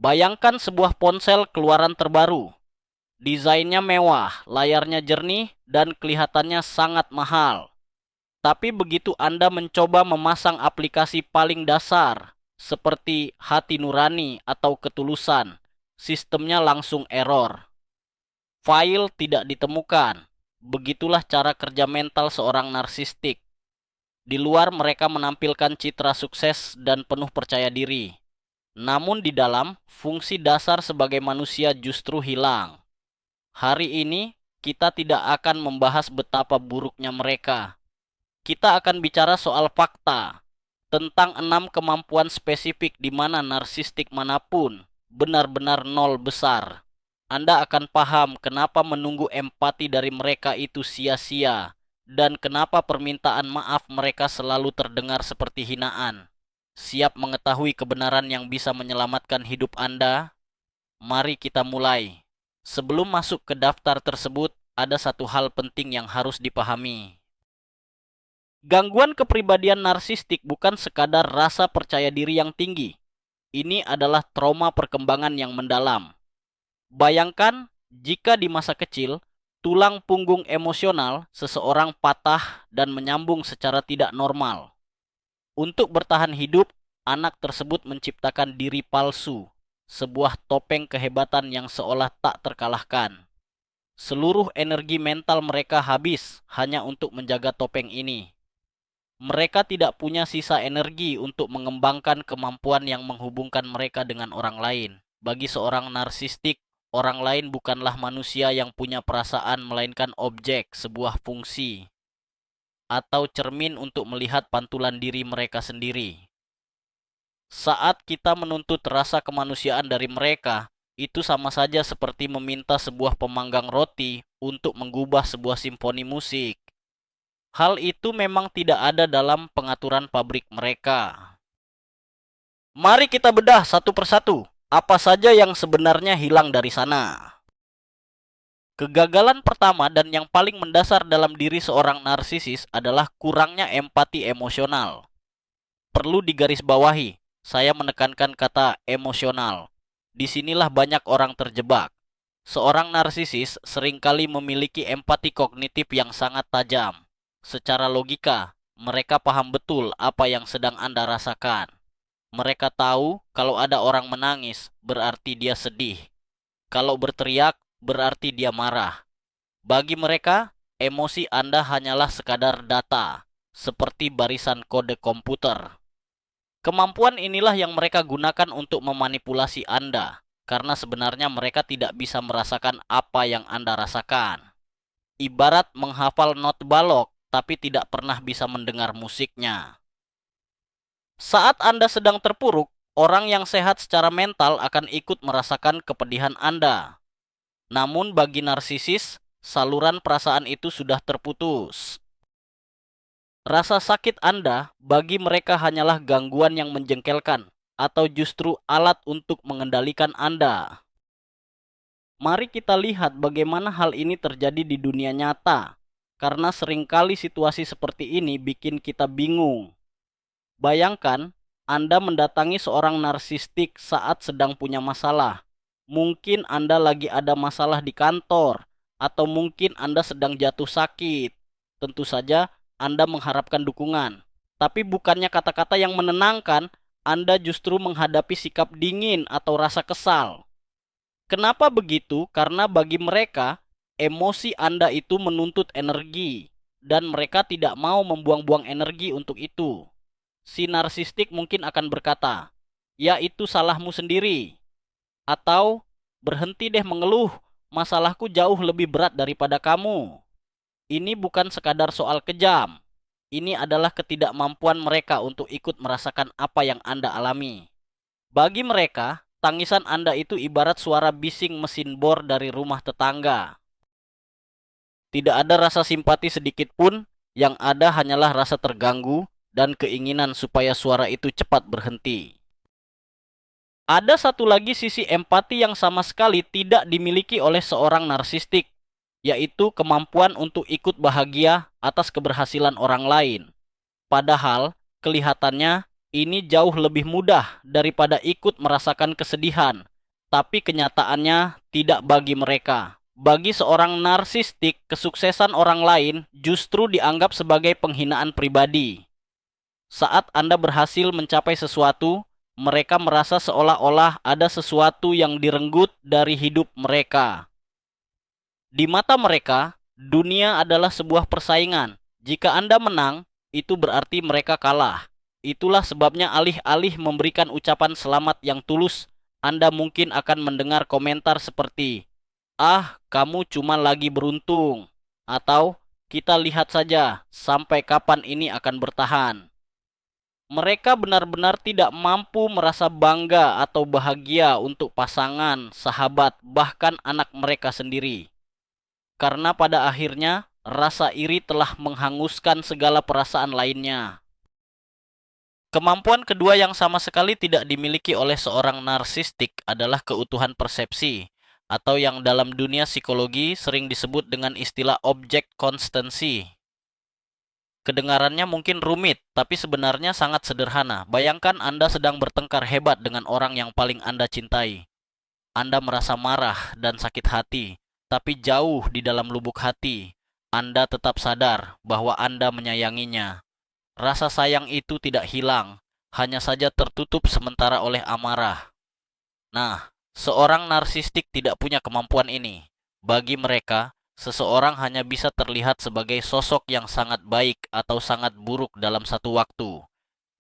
Bayangkan sebuah ponsel keluaran terbaru. Desainnya mewah, layarnya jernih, dan kelihatannya sangat mahal. Tapi begitu Anda mencoba memasang aplikasi paling dasar, seperti hati nurani atau ketulusan, sistemnya langsung error. File tidak ditemukan. Begitulah cara kerja mental seorang narsistik. Di luar mereka menampilkan citra sukses dan penuh percaya diri. Namun di dalam, fungsi dasar sebagai manusia justru hilang. Hari ini, kita tidak akan membahas betapa buruknya mereka. Kita akan bicara soal fakta, tentang 6 kemampuan spesifik di mana narsistik manapun benar-benar nol besar. Anda akan paham kenapa menunggu empati dari mereka itu sia-sia, dan kenapa permintaan maaf mereka selalu terdengar seperti hinaan. Siap mengetahui kebenaran yang bisa menyelamatkan hidup Anda? Mari kita mulai. Sebelum masuk ke daftar tersebut, ada satu hal penting yang harus dipahami. Gangguan kepribadian narsistik bukan sekadar rasa percaya diri yang tinggi. Ini adalah trauma perkembangan yang mendalam. Bayangkan jika di masa kecil, tulang punggung emosional seseorang patah dan menyambung secara tidak normal. Untuk bertahan hidup, anak tersebut menciptakan diri palsu, sebuah topeng kehebatan yang seolah tak terkalahkan. Seluruh energi mental mereka habis hanya untuk menjaga topeng ini. Mereka tidak punya sisa energi untuk mengembangkan kemampuan yang menghubungkan mereka dengan orang lain. Bagi seorang narsistik, orang lain bukanlah manusia yang punya perasaan, melainkan objek, sebuah fungsi, atau cermin untuk melihat pantulan diri mereka sendiri. Saat kita menuntut rasa kemanusiaan dari mereka, itu sama saja seperti meminta sebuah pemanggang roti untuk mengubah sebuah simfoni musik. Hal itu memang tidak ada dalam pengaturan pabrik mereka. Mari kita bedah satu persatu. Apa saja yang sebenarnya hilang dari sana? Kegagalan pertama dan yang paling mendasar dalam diri seorang narsisis adalah kurangnya empati emosional. Perlu digarisbawahi, saya menekankan kata emosional. Disinilah banyak orang terjebak. Seorang narsisis seringkali memiliki empati kognitif yang sangat tajam. Secara logika, mereka paham betul apa yang sedang Anda rasakan. Mereka tahu kalau ada orang menangis, berarti dia sedih. Kalau berteriak, berarti dia marah. Bagi mereka, emosi Anda hanyalah sekadar data, seperti barisan kode komputer. Kemampuan inilah yang mereka gunakan untuk memanipulasi Anda, karena sebenarnya mereka tidak bisa merasakan apa yang Anda rasakan. Ibarat menghafal not balok, tapi tidak pernah bisa mendengar musiknya. Saat Anda sedang terpuruk, orang yang sehat secara mental akan ikut merasakan kepedihan Anda. Namun bagi narsisis, saluran perasaan itu sudah terputus. Rasa sakit Anda bagi mereka hanyalah gangguan yang menjengkelkan, atau justru alat untuk mengendalikan Anda. Mari kita lihat bagaimana hal ini terjadi di dunia nyata, karena seringkali situasi seperti ini bikin kita bingung. Bayangkan, Anda mendatangi seorang narsistik saat sedang punya masalah. Mungkin Anda lagi ada masalah di kantor, atau mungkin Anda sedang jatuh sakit. Tentu saja, Anda mengharapkan dukungan. Tapi bukannya kata-kata yang menenangkan, Anda justru menghadapi sikap dingin atau rasa kesal. Kenapa begitu? Karena bagi mereka, emosi Anda itu menuntut energi, dan mereka tidak mau membuang-buang energi untuk itu. Si narsistik mungkin akan berkata, "Ya itu salahmu sendiri." Atau, "Berhenti deh mengeluh, masalahku jauh lebih berat daripada kamu." Ini bukan sekadar soal kejam. Ini adalah ketidakmampuan mereka untuk ikut merasakan apa yang Anda alami. Bagi mereka, tangisan Anda itu ibarat suara bising mesin bor dari rumah tetangga. Tidak ada rasa simpati sedikit pun, yang ada hanyalah rasa terganggu dan keinginan supaya suara itu cepat berhenti. Ada satu lagi sisi empati yang sama sekali tidak dimiliki oleh seorang narsistik, yaitu kemampuan untuk ikut bahagia atas keberhasilan orang lain. Padahal, kelihatannya ini jauh lebih mudah daripada ikut merasakan kesedihan tapi kenyataannya tidak bagi mereka. Bagi seorang narsistik, kesuksesan orang lain justru dianggap sebagai penghinaan pribadi. Saat Anda berhasil mencapai sesuatu, mereka merasa seolah-olah ada sesuatu yang direnggut dari hidup mereka. Di mata mereka, dunia adalah sebuah persaingan. Jika Anda menang, itu berarti mereka kalah. Itulah sebabnya alih-alih memberikan ucapan selamat yang tulus, Anda mungkin akan mendengar komentar seperti, "Ah, kamu cuma lagi beruntung." Atau, "Kita lihat saja sampai kapan ini akan bertahan." Mereka benar-benar tidak mampu merasa bangga atau bahagia untuk pasangan, sahabat, bahkan anak mereka sendiri. Karena pada akhirnya, rasa iri telah menghanguskan segala perasaan lainnya. Kemampuan kedua yang sama sekali tidak dimiliki oleh seorang narsistik adalah keutuhan persepsi, atau yang dalam dunia psikologi sering disebut dengan istilah object constancy. Kedengarannya mungkin rumit, tapi sebenarnya sangat sederhana. Bayangkan Anda sedang bertengkar hebat dengan orang yang paling Anda cintai. Anda merasa marah dan sakit hati, tapi jauh di dalam lubuk hati, Anda tetap sadar bahwa Anda menyayanginya. Rasa sayang itu tidak hilang, hanya saja tertutup sementara oleh amarah. Nah, seorang narsistik tidak punya kemampuan ini. Bagi mereka, seseorang hanya bisa terlihat sebagai sosok yang sangat baik atau sangat buruk dalam satu waktu.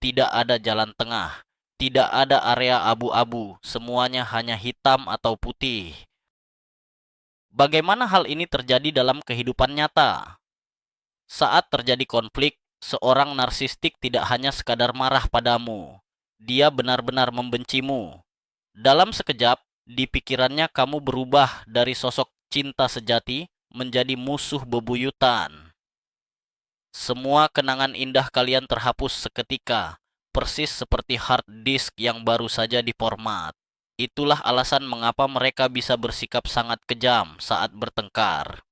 Tidak ada jalan tengah, tidak ada area abu-abu, semuanya hanya hitam atau putih. Bagaimana hal ini terjadi dalam kehidupan nyata? Saat terjadi konflik, seorang narsistik tidak hanya sekadar marah padamu. Dia benar-benar membencimu. Dalam sekejap, di pikirannya kamu berubah dari sosok cinta sejati menjadi musuh bebuyutan. Semua kenangan indah kalian terhapus seketika, persis seperti hard disk yang baru saja diformat. Itulah alasan mengapa mereka bisa bersikap sangat kejam saat bertengkar.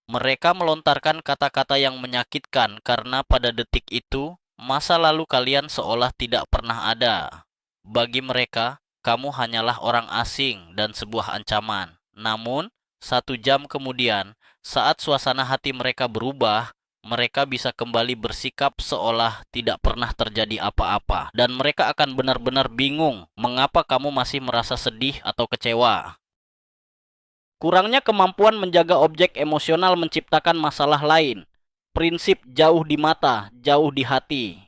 Mereka melontarkan kata-kata yang menyakitkan karena pada detik itu, masa lalu kalian seolah tidak pernah ada. Bagi mereka, kamu hanyalah orang asing dan sebuah ancaman. Namun, 1 jam kemudian, saat suasana hati mereka berubah, mereka bisa kembali bersikap seolah tidak pernah terjadi apa-apa. Dan mereka akan benar-benar bingung mengapa kamu masih merasa sedih atau kecewa. Kurangnya kemampuan menjaga objek emosional menciptakan masalah lain. Prinsip jauh di mata, jauh di hati.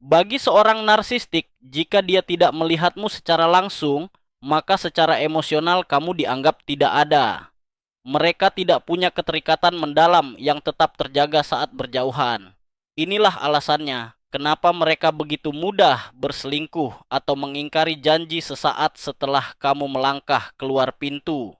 Bagi seorang narsistik, jika dia tidak melihatmu secara langsung, maka secara emosional kamu dianggap tidak ada. Mereka tidak punya keterikatan mendalam yang tetap terjaga saat berjauhan. Inilah alasannya kenapa mereka begitu mudah berselingkuh atau mengingkari janji sesaat setelah kamu melangkah keluar pintu.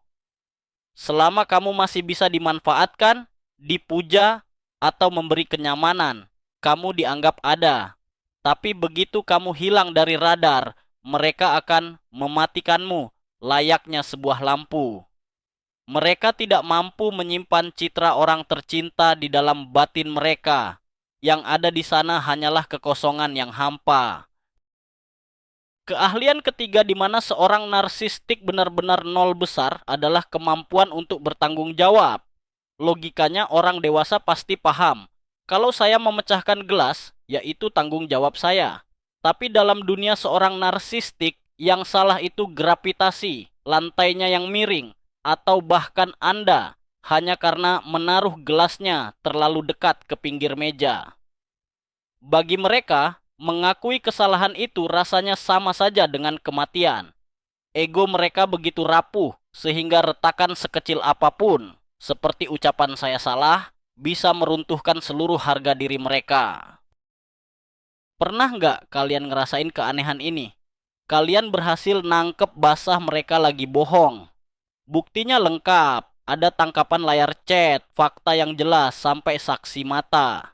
Selama kamu masih bisa dimanfaatkan, dipuja, atau memberi kenyamanan, kamu dianggap ada. Tapi begitu kamu hilang dari radar, mereka akan mematikanmu layaknya sebuah lampu. Mereka tidak mampu menyimpan citra orang tercinta di dalam batin mereka. Yang ada di sana hanyalah kekosongan yang hampa. Keahlian ketiga di mana seorang narsistik benar-benar nol besar adalah kemampuan untuk bertanggung jawab. Logikanya orang dewasa pasti paham. Kalau saya memecahkan gelas, yaitu tanggung jawab saya. Tapi dalam dunia seorang narsistik, yang salah itu gravitasi, lantainya yang miring, atau bahkan Anda hanya karena menaruh gelasnya terlalu dekat ke pinggir meja. Bagi mereka, mengakui kesalahan itu rasanya sama saja dengan kematian. Ego mereka begitu rapuh sehingga retakan sekecil apapun, seperti ucapan saya salah, bisa meruntuhkan seluruh harga diri mereka. Pernah nggak kalian ngerasain keanehan ini? Kalian berhasil nangkep basah mereka lagi bohong. Buktinya lengkap, ada tangkapan layar chat, fakta yang jelas, sampai saksi mata.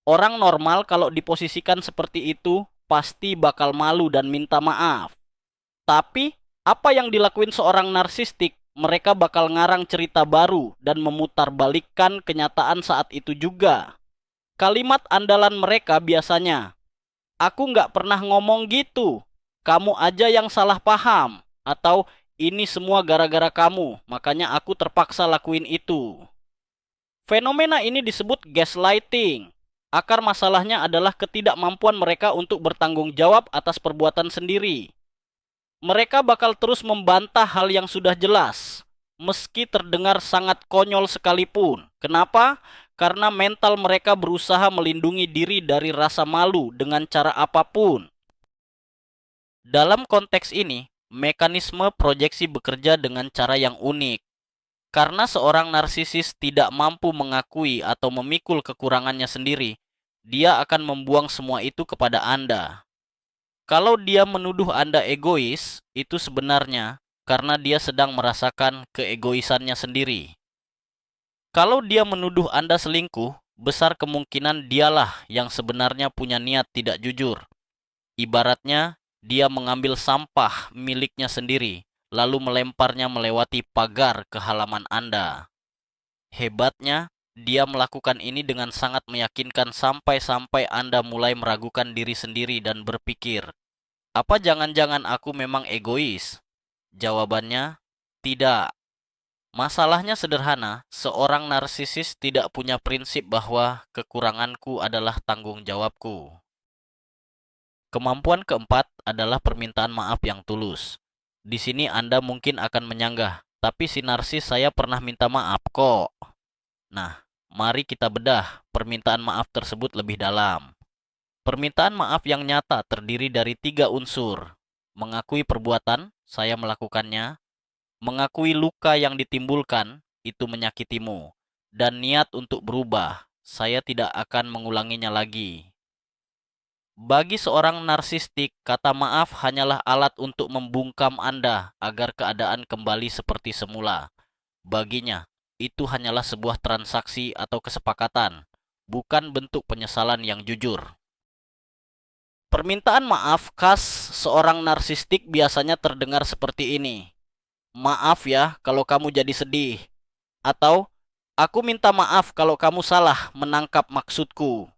Orang normal kalau diposisikan seperti itu pasti bakal malu dan minta maaf. Tapi apa yang dilakuin seorang narsistik? Mereka bakal ngarang cerita baru dan memutarbalikkan kenyataan saat itu juga. Kalimat andalan mereka biasanya, "Aku nggak pernah ngomong gitu. Kamu aja yang salah paham." Atau ini semua gara-gara kamu, makanya aku terpaksa lakuin itu. Fenomena ini disebut gaslighting. Akar masalahnya adalah ketidakmampuan mereka untuk bertanggung jawab atas perbuatan sendiri. Mereka bakal terus membantah hal yang sudah jelas, meski terdengar sangat konyol sekalipun. Kenapa? Karena mental mereka berusaha melindungi diri dari rasa malu dengan cara apapun. Dalam konteks ini, mekanisme proyeksi bekerja dengan cara yang unik. Karena seorang narsisis tidak mampu mengakui atau memikul kekurangannya sendiri, dia akan membuang semua itu kepada Anda. Kalau dia menuduh Anda egois, itu sebenarnya karena dia sedang merasakan keegoisannya sendiri. Kalau dia menuduh Anda selingkuh, besar kemungkinan dialah yang sebenarnya punya niat tidak jujur. Ibaratnya, dia mengambil sampah miliknya sendiri, lalu melemparnya melewati pagar ke halaman Anda. Hebatnya, dia melakukan ini dengan sangat meyakinkan sampai-sampai Anda mulai meragukan diri sendiri dan berpikir, apa jangan-jangan aku memang egois? Jawabannya, tidak. Masalahnya sederhana, seorang narsisis tidak punya prinsip bahwa kekuranganku adalah tanggung jawabku. Kemampuan keempat adalah permintaan maaf yang tulus. Di sini Anda mungkin akan menyanggah, tapi si narsis saya pernah minta maaf kok. Nah, mari kita bedah permintaan maaf tersebut lebih dalam. Permintaan maaf yang nyata terdiri dari 3 unsur. Mengakui perbuatan, saya melakukannya. Mengakui luka yang ditimbulkan, itu menyakitimu. Dan niat untuk berubah, saya tidak akan mengulanginya lagi. Bagi seorang narsistik, kata maaf hanyalah alat untuk membungkam Anda agar keadaan kembali seperti semula. Baginya, itu hanyalah sebuah transaksi atau kesepakatan, bukan bentuk penyesalan yang jujur. Permintaan maaf khas seorang narsistik biasanya terdengar seperti ini. Maaf ya kalau kamu jadi sedih. Atau, aku minta maaf kalau kamu salah menangkap maksudku.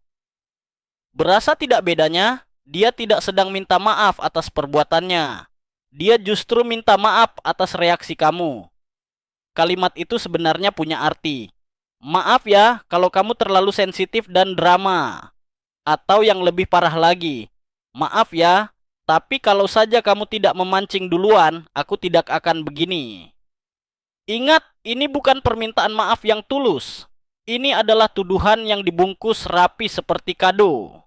Berasa tidak bedanya, dia tidak sedang minta maaf atas perbuatannya. Dia justru minta maaf atas reaksi kamu. Kalimat itu sebenarnya punya arti. Maaf ya kalau kamu terlalu sensitif dan drama. Atau yang lebih parah lagi, maaf ya, tapi kalau saja kamu tidak memancing duluan, aku tidak akan begini. Ingat, ini bukan permintaan maaf yang tulus. Ini adalah tuduhan yang dibungkus rapi seperti kado.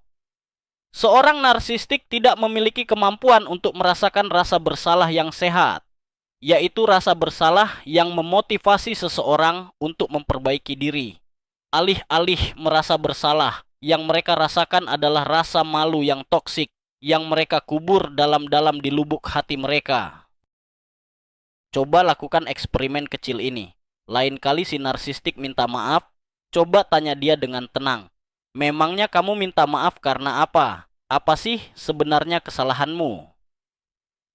Seorang narsistik tidak memiliki kemampuan untuk merasakan rasa bersalah yang sehat, yaitu rasa bersalah yang memotivasi seseorang untuk memperbaiki diri. Alih-alih merasa bersalah, yang mereka rasakan adalah rasa malu yang toksik yang mereka kubur dalam-dalam di lubuk hati mereka. Coba lakukan eksperimen kecil ini. Lain kali si narsistik minta maaf, coba tanya dia dengan tenang. Memangnya kamu minta maaf karena apa? Apa sih sebenarnya kesalahanmu?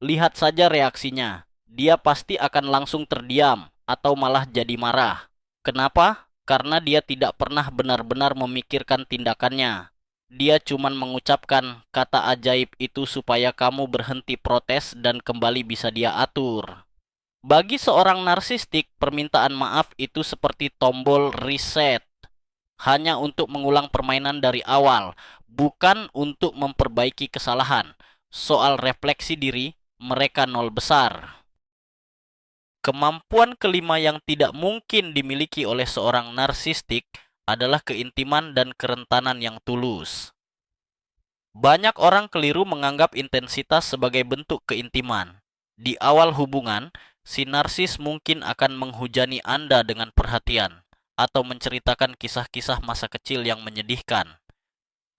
Lihat saja reaksinya. Dia pasti akan langsung terdiam atau malah jadi marah. Kenapa? Karena dia tidak pernah benar-benar memikirkan tindakannya. Dia cuma mengucapkan kata ajaib itu supaya kamu berhenti protes dan kembali bisa dia atur. Bagi seorang narsistik, permintaan maaf itu seperti tombol reset. Hanya untuk mengulang permainan dari awal, bukan untuk memperbaiki kesalahan. Soal refleksi diri, mereka nol besar. Kemampuan kelima yang tidak mungkin dimiliki oleh seorang narsistik adalah keintiman dan kerentanan yang tulus. Banyak orang keliru menganggap intensitas sebagai bentuk keintiman. Di awal hubungan, si narsis mungkin akan menghujani Anda dengan perhatian atau menceritakan kisah-kisah masa kecil yang menyedihkan.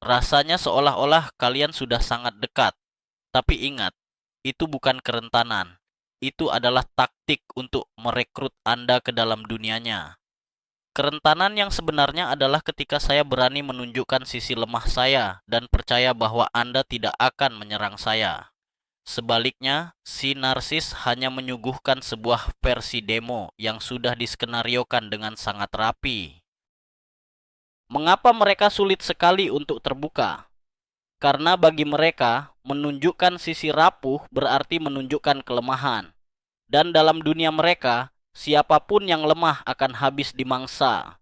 Rasanya seolah-olah kalian sudah sangat dekat. Tapi ingat, itu bukan kerentanan. Itu adalah taktik untuk merekrut Anda ke dalam dunianya. Kerentanan yang sebenarnya adalah ketika saya berani menunjukkan sisi lemah saya dan percaya bahwa Anda tidak akan menyerang saya. Sebaliknya, si narsis hanya menyuguhkan sebuah versi demo yang sudah diskenariokan dengan sangat rapi. Mengapa mereka sulit sekali untuk terbuka? Karena bagi mereka, menunjukkan sisi rapuh berarti menunjukkan kelemahan. Dan dalam dunia mereka, siapapun yang lemah akan habis dimangsa.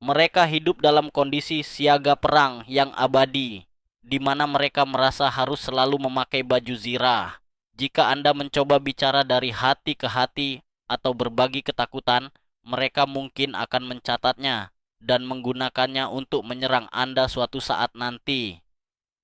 Mereka hidup dalam kondisi siaga perang yang abadi, di mana mereka merasa harus selalu memakai baju zirah. Jika Anda mencoba bicara dari hati ke hati atau berbagi ketakutan, mereka mungkin akan mencatatnya dan menggunakannya untuk menyerang Anda suatu saat nanti.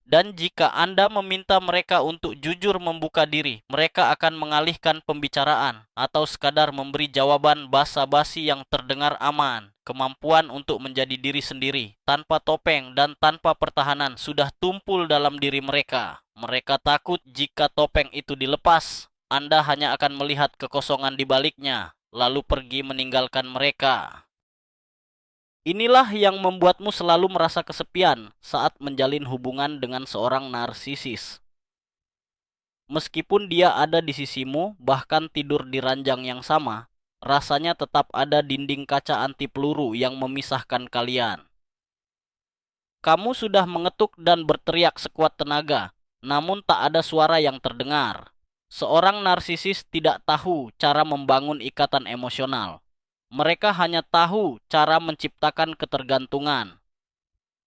Dan jika Anda meminta mereka untuk jujur membuka diri, mereka akan mengalihkan pembicaraan atau sekadar memberi jawaban basa-basi yang terdengar aman. Kemampuan untuk menjadi diri sendiri, tanpa topeng dan tanpa pertahanan sudah tumpul dalam diri mereka. Mereka takut jika topeng itu dilepas, Anda hanya akan melihat kekosongan di baliknya, lalu pergi meninggalkan mereka. Inilah yang membuatmu selalu merasa kesepian saat menjalin hubungan dengan seorang narsisis. Meskipun dia ada di sisimu, bahkan tidur di ranjang yang sama, rasanya tetap ada dinding kaca anti peluru yang memisahkan kalian. Kamu sudah mengetuk dan berteriak sekuat tenaga, namun tak ada suara yang terdengar. Seorang narsisis tidak tahu cara membangun ikatan emosional. Mereka hanya tahu cara menciptakan ketergantungan.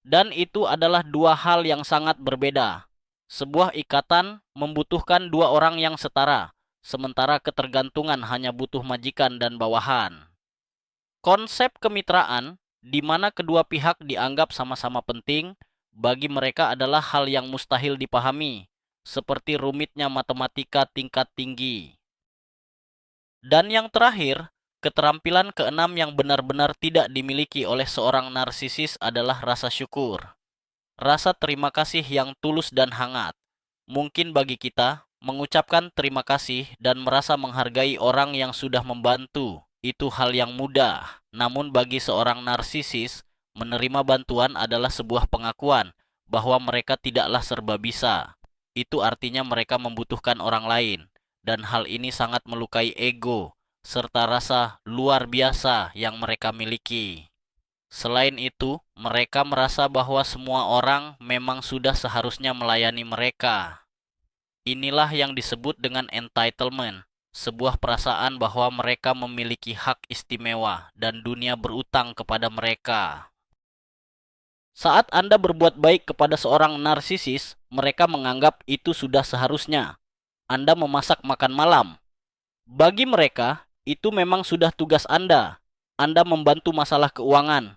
Dan itu adalah dua hal yang sangat berbeda. Sebuah ikatan membutuhkan dua orang yang setara, sementara ketergantungan hanya butuh majikan dan bawahan. Konsep kemitraan, di mana kedua pihak dianggap sama-sama penting, bagi mereka adalah hal yang mustahil dipahami, seperti rumitnya matematika tingkat tinggi. Dan yang terakhir, keterampilan keenam yang benar-benar tidak dimiliki oleh seorang narsisis adalah rasa syukur. Rasa terima kasih yang tulus dan hangat. Mungkin bagi kita, mengucapkan terima kasih dan merasa menghargai orang yang sudah membantu, itu hal yang mudah. Namun bagi seorang narsisis, menerima bantuan adalah sebuah pengakuan bahwa mereka tidaklah serba bisa. Itu artinya mereka membutuhkan orang lain. Dan hal ini sangat melukai ego, serta rasa luar biasa yang mereka miliki. Selain itu, mereka merasa bahwa semua orang memang sudah seharusnya melayani mereka. Inilah yang disebut dengan entitlement, sebuah perasaan bahwa mereka memiliki hak istimewa dan dunia berutang kepada mereka. Saat Anda berbuat baik kepada seorang narsisis, mereka menganggap itu sudah seharusnya. Anda memasak makan malam. Bagi mereka, itu memang sudah tugas Anda. Anda membantu masalah keuangan.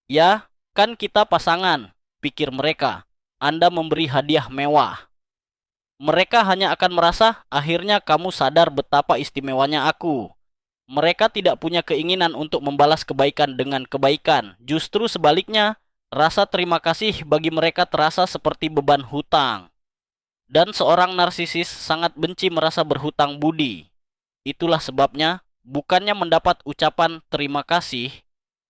Ya, kan kita pasangan, pikir mereka. Anda memberi hadiah mewah. Mereka hanya akan merasa akhirnya kamu sadar betapa istimewanya aku. Mereka tidak punya keinginan untuk membalas kebaikan dengan kebaikan. Justru sebaliknya, rasa terima kasih bagi mereka terasa seperti beban hutang. Dan seorang narsisis sangat benci merasa berhutang budi. Itulah sebabnya, bukannya mendapat ucapan terima kasih,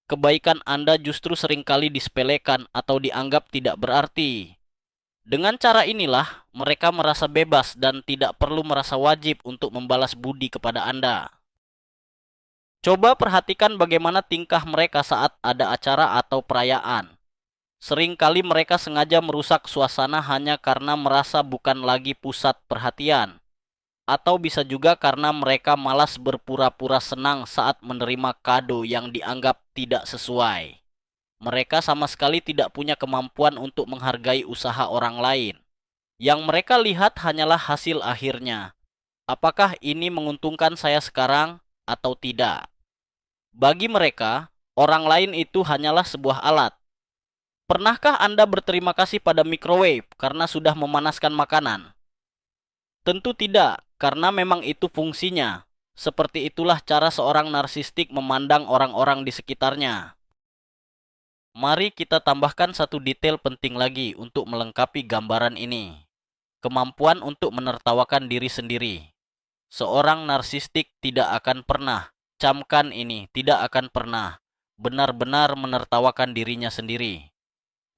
kebaikan Anda justru seringkali disepelekan atau dianggap tidak berarti. Dengan cara inilah, mereka merasa bebas dan tidak perlu merasa wajib untuk membalas budi kepada Anda. Coba perhatikan bagaimana tingkah mereka saat ada acara atau perayaan. Seringkali mereka sengaja merusak suasana hanya karena merasa bukan lagi pusat perhatian. Atau bisa juga karena mereka malas berpura-pura senang saat menerima kado yang dianggap tidak sesuai. Mereka sama sekali tidak punya kemampuan untuk menghargai usaha orang lain. Yang mereka lihat hanyalah hasil akhirnya. Apakah ini menguntungkan saya sekarang atau tidak? Bagi mereka, orang lain itu hanyalah sebuah alat. Pernahkah Anda berterima kasih pada microwave karena sudah memanaskan makanan? Tentu tidak, karena memang itu fungsinya. Seperti itulah cara seorang narsistik memandang orang-orang di sekitarnya. Mari kita tambahkan satu detail penting lagi untuk melengkapi gambaran ini. Kemampuan untuk menertawakan diri sendiri. Seorang narsistik tidak akan pernah, camkan ini, tidak akan pernah, benar-benar menertawakan dirinya sendiri.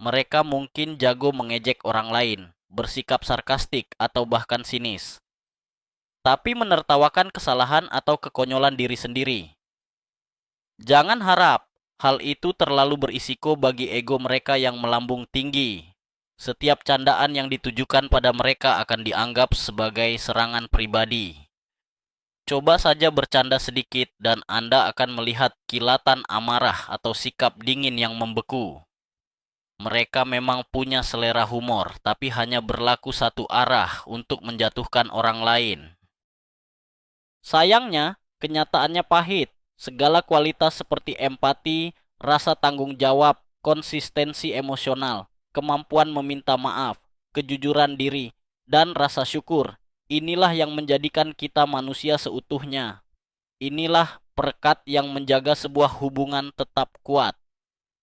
Mereka mungkin jago mengejek orang lain, bersikap sarkastik atau bahkan sinis. Tapi menertawakan kesalahan atau kekonyolan diri sendiri. Jangan harap hal itu terlalu berisiko bagi ego mereka yang melambung tinggi. Setiap candaan yang ditujukan pada mereka akan dianggap sebagai serangan pribadi. Coba saja bercanda sedikit dan Anda akan melihat kilatan amarah atau sikap dingin yang membeku. Mereka memang punya selera humor, tapi hanya berlaku satu arah untuk menjatuhkan orang lain. Sayangnya, kenyataannya pahit. Segala kualitas seperti empati, rasa tanggung jawab, konsistensi emosional, kemampuan meminta maaf, kejujuran diri, dan rasa syukur, inilah yang menjadikan kita manusia seutuhnya. Inilah perekat yang menjaga sebuah hubungan tetap kuat.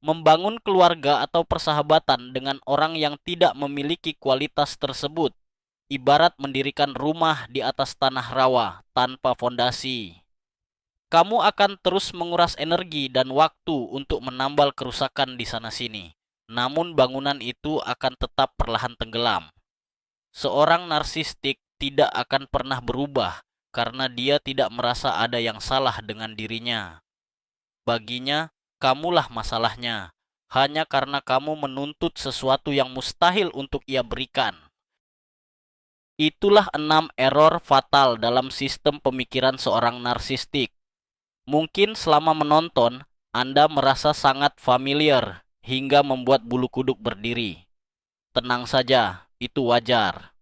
Membangun keluarga atau persahabatan dengan orang yang tidak memiliki kualitas tersebut ibarat mendirikan rumah di atas tanah rawa tanpa fondasi. Kamu akan terus menguras energi dan waktu untuk menambal kerusakan di sana-sini. Namun bangunan itu akan tetap perlahan tenggelam. Seorang narsistik tidak akan pernah berubah karena dia tidak merasa ada yang salah dengan dirinya. Baginya, kamulah masalahnya. Hanya karena kamu menuntut sesuatu yang mustahil untuk ia berikan. Itulah 6 error fatal dalam sistem pemikiran seorang narsistik. Mungkin selama menonton, Anda merasa sangat familiar hingga membuat bulu kuduk berdiri. Tenang saja, itu wajar.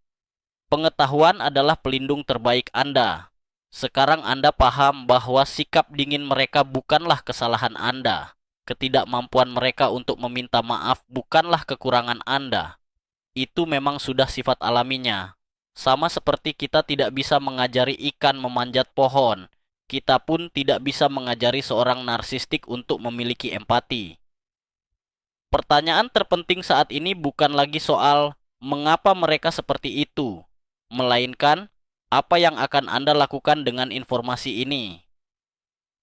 Pengetahuan adalah pelindung terbaik Anda. Sekarang Anda paham bahwa sikap dingin mereka bukanlah kesalahan Anda. Ketidakmampuan mereka untuk meminta maaf bukanlah kekurangan Anda. Itu memang sudah sifat alaminya. Sama seperti kita tidak bisa mengajari ikan memanjat pohon, kita pun tidak bisa mengajari seorang narsistik untuk memiliki empati. Pertanyaan terpenting saat ini bukan lagi soal mengapa mereka seperti itu, melainkan apa yang akan Anda lakukan dengan informasi ini.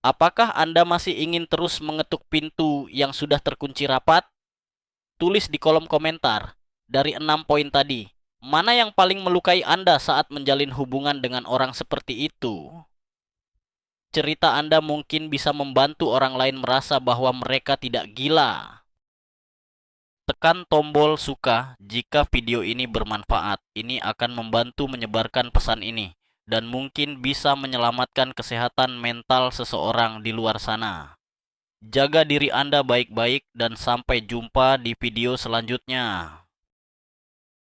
Apakah Anda masih ingin terus mengetuk pintu yang sudah terkunci rapat? Tulis di kolom komentar. Dari 6 poin tadi, mana yang paling melukai Anda saat menjalin hubungan dengan orang seperti itu? Cerita Anda mungkin bisa membantu orang lain merasa bahwa mereka tidak gila. Tekan tombol suka jika video ini bermanfaat. Ini akan membantu menyebarkan pesan ini dan mungkin bisa menyelamatkan kesehatan mental seseorang di luar sana. Jaga diri Anda baik-baik dan sampai jumpa di video selanjutnya.